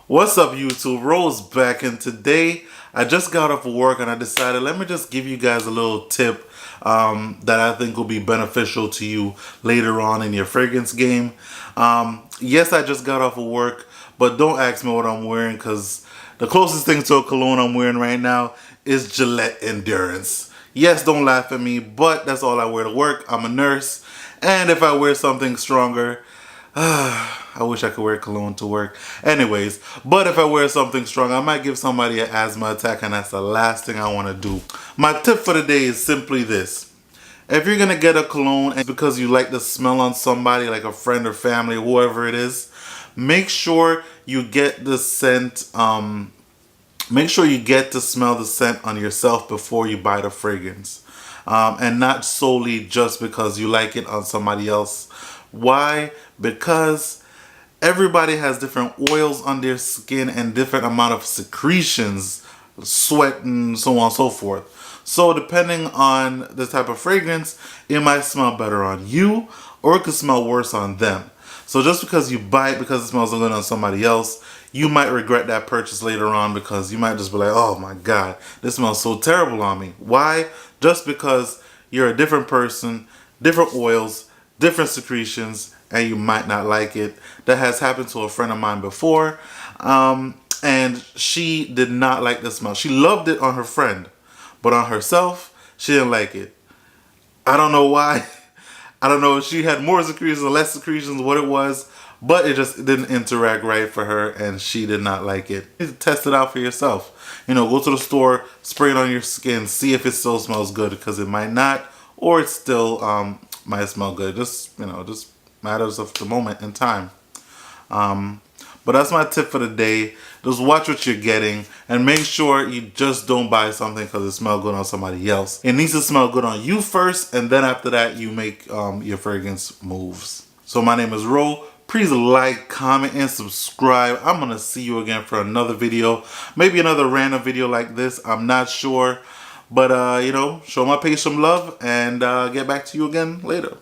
What's up, YouTube? Rose back, and today I just got off of work and I decided let me just give you guys a little tip that I think will be beneficial to you later on in your fragrance game. Yes, I just got off of work, but don't ask me what I'm wearing because the closest thing to a cologne I'm wearing right now is Gillette Endurance. Yes, don't laugh at me, but that's all I wear to work. I'm a nurse, and if I wear something stronger, I wish I could wear cologne to work. Anyways, but if I wear something strong, I might give somebody an asthma attack, and that's the last thing I want to do. My tip for the day is simply this. If you're going to get a cologne and because you like the smell on somebody, like a friend or family, whoever it is, make sure you get the scent, make sure you get to smell the scent on yourself before you buy the fragrance. And not solely just because you like it on somebody else. Why? Because everybody has different oils on their skin and different amount of secretions, sweat and so on and so forth. So depending on the type of fragrance, it might smell better on you or it could smell worse on them. So just because you buy it because it smells good on somebody else, you might regret that purchase later on because you might just be like, oh my God, this smells so terrible on me. Why? Just because you're a different person, different oils, different secretions, and you might not like it. That has happened to a friend of mine before, and she did not like the smell. She loved it on her friend, but on herself, she didn't like it. I don't know why. I don't know if she had more secretions or less secretions, what it was, but it just didn't interact right for her, and she did not like it. You need to test it out for yourself. You know, go to the store, spray it on your skin, see if it still smells good, because it might not, or it still might smell good. Just, you know, just matters of the moment in time. But that's my tip for the day. Just watch what you're getting and make sure you just don't buy something because it smells good on somebody else. It needs to smell good on you first, and then after that you make your fragrance moves. So my name is Ro. Please like, comment, and subscribe. I'm gonna see you again for another video. Maybe another random video like this. I'm not sure. But you know, show my page some love and get back to you again later.